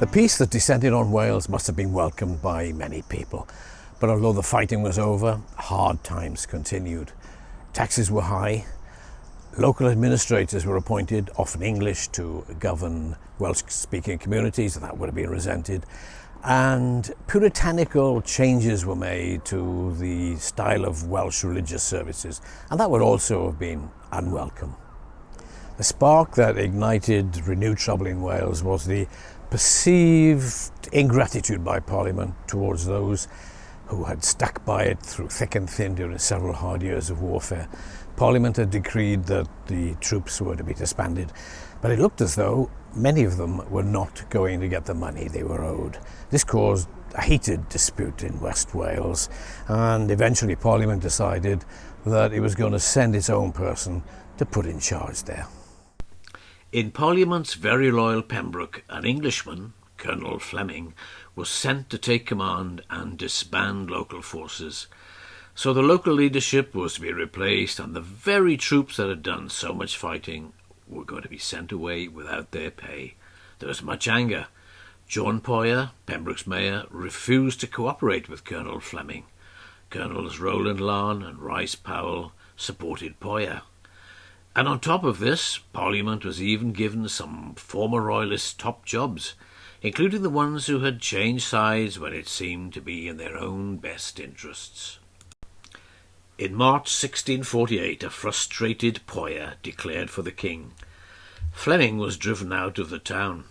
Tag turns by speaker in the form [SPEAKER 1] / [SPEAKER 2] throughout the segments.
[SPEAKER 1] The peace that descended on Wales must have been welcomed by many people, but although the fighting was over, hard times continued. Taxes were high, local administrators were appointed, often English, to govern Welsh-speaking communities, and that would have been resented, and puritanical changes were made to the style of Welsh religious services, and that would also have been unwelcome. The spark that ignited renewed trouble in Wales was the perceived ingratitude by Parliament towards those who had stuck by it through thick and thin during several hard years of warfare. Parliament had decreed that the troops were to be disbanded, but it looked as though many of them were not going to get the money they were owed. This caused a heated dispute in West Wales, and eventually Parliament decided that it was going to send its own person to put in charge there.
[SPEAKER 2] In Parliament's very loyal Pembroke, an Englishman, Colonel Fleming, was sent to take command and disband local forces. So the local leadership was to be replaced, and the very troops that had done so much fighting were going to be sent away without their pay. There was much anger. John Poyer, Pembroke's mayor, refused to cooperate with Colonel Fleming. Colonels Rowland Larne and Rice Powell supported Poyer. And on top of this, Parliament was even given some former Royalist top jobs, including the ones who had changed sides when it seemed to be in their own best interests. In March 1648, a frustrated Poyer declared for the king. Fleming was driven out of the town.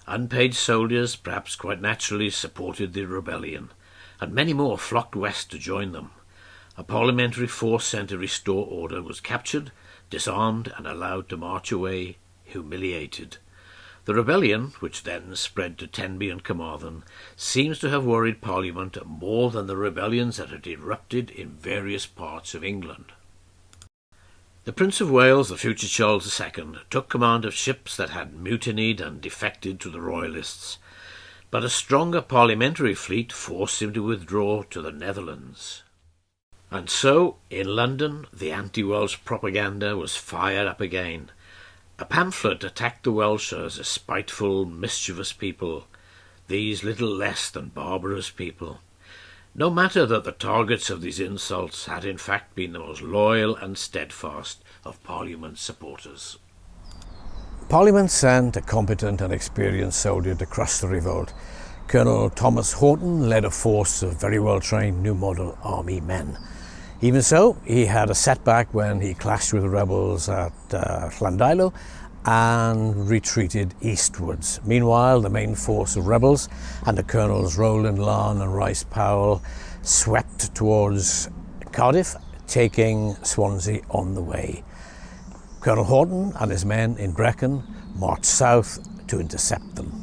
[SPEAKER 2] Unpaid soldiers, perhaps quite naturally, supported the rebellion, and many more flocked west to join them. A parliamentary force sent to restore order was captured, disarmed, and allowed to march away, humiliated. The rebellion, which then spread to Tenby and Carmarthen, seems to have worried Parliament more than the rebellions that had erupted in various parts of England. The Prince of Wales, the future Charles II, took command of ships that had mutinied and defected to the Royalists, but a stronger parliamentary fleet forced him to withdraw to the Netherlands. And so, in London, the anti-Welsh propaganda was fired up again. A pamphlet attacked the Welsh as a spiteful, mischievous people, these little less than barbarous people. No matter that the targets of these insults had in fact been the most loyal and steadfast of Parliament's supporters.
[SPEAKER 1] Parliament sent a competent and experienced soldier to crush the revolt. Colonel Thomas Horton led a force of very well-trained new model army men. Even so, he had a setback when he clashed with the rebels at Llandilo and retreated eastwards. Meanwhile, the main force of rebels and the Colonels Rowland Larne and Rice Powell swept towards Cardiff, taking Swansea on the way. Colonel Horton and his men in Brecon marched south to intercept them.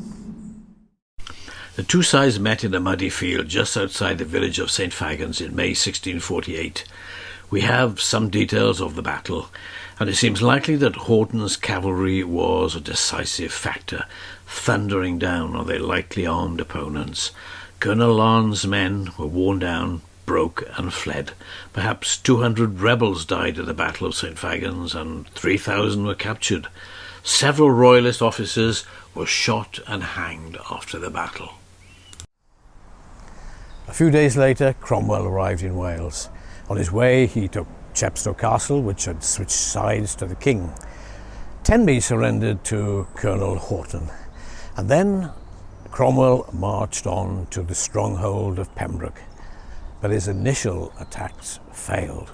[SPEAKER 2] The two sides met in a muddy field just outside the village of St Fagans in May 1648. We have some details of the battle, and it seems likely that Horton's cavalry was a decisive factor, thundering down on their lightly armed opponents. Colonel Larne's men were worn down, broke and fled. Perhaps 200 rebels died at the Battle of St Fagans, and 3,000 were captured. Several Royalist officers were shot and hanged after the battle.
[SPEAKER 1] A few days later, Cromwell arrived in Wales. On his way, he took Chepstow Castle, which had switched sides to the king. Tenby surrendered to Colonel Horton, and then Cromwell marched on to the stronghold of Pembroke, but his initial attacks failed.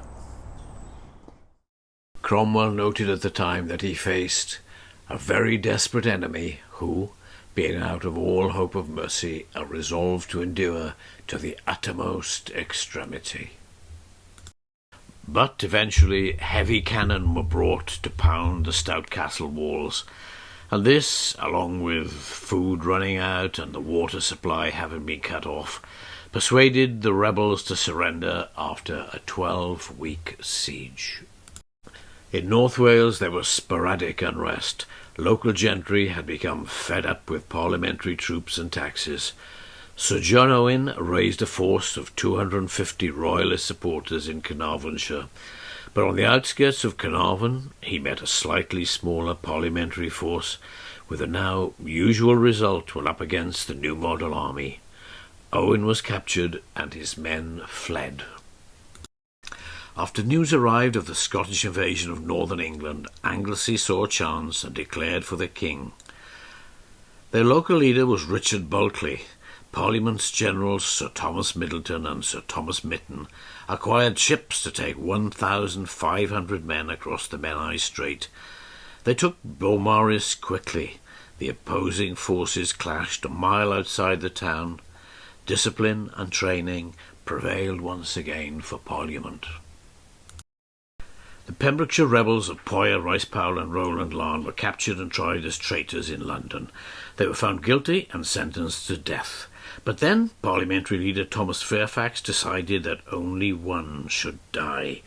[SPEAKER 2] Cromwell noted at the time that he faced a very desperate enemy who, being out of all hope of mercy, are resolved to endure to the uttermost extremity. But eventually heavy cannon were brought to pound the stout castle walls, and this, along with food running out and the water supply having been cut off, persuaded the rebels to surrender after a 12-week siege. In North Wales there was sporadic unrest. Local gentry had become fed up with parliamentary troops and taxes. Sir John Owen raised a force of 250 Royalist supporters in Carnarvonshire, but on the outskirts of Carnarvon he met a slightly smaller parliamentary force, with the now usual result when up against the new model army. Owen was captured and his men fled. After news arrived of the Scottish invasion of northern England, Anglesey saw a chance and declared for the king. Their local leader was Richard Bulkeley. Parliament's generals Sir Thomas Middleton and Sir Thomas Mytton acquired ships to take 1,500 men across the Menai Strait. They took Beaumaris quickly. The opposing forces clashed a mile outside the town. Discipline and training prevailed once again for Parliament. The Pembrokeshire rebels of Poyer, Ricepowell and Rowland Larn were captured and tried as traitors in London. They were found guilty and sentenced to death. But then Parliamentary leader Thomas Fairfax decided that only one should die.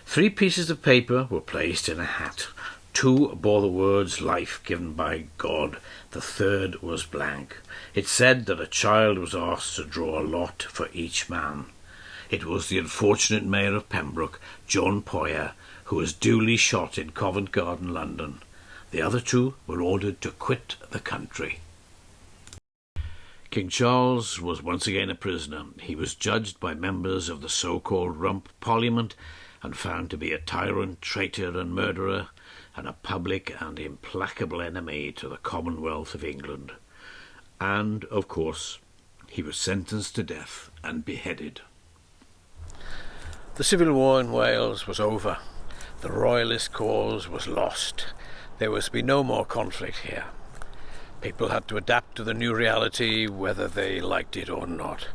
[SPEAKER 2] 3 pieces of paper were placed in a hat. 2 bore the words "Life given by God." The 3rd was blank. It said that a child was asked to draw a lot for each man. It was the unfortunate Mayor of Pembroke, John Poyer, who was duly shot in Covent Garden, London. The other 2 were ordered to quit the country. King Charles was once again a prisoner. He was judged by members of the so-called Rump Parliament and found to be a tyrant, traitor and murderer, and a public and implacable enemy to the Commonwealth of England. And, of course, he was sentenced to death and beheaded. The Civil War in Wales was over. The Royalist cause was lost. There was to be no more conflict here. People had to adapt to the new reality whether they liked it or not.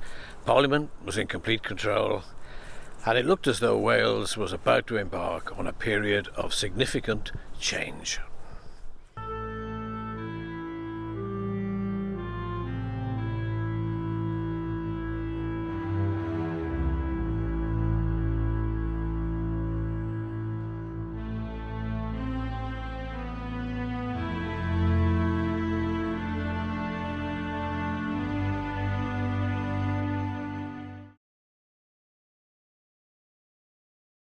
[SPEAKER 2] Parliament was in complete control, and it looked as though Wales was about to embark on a period of significant change.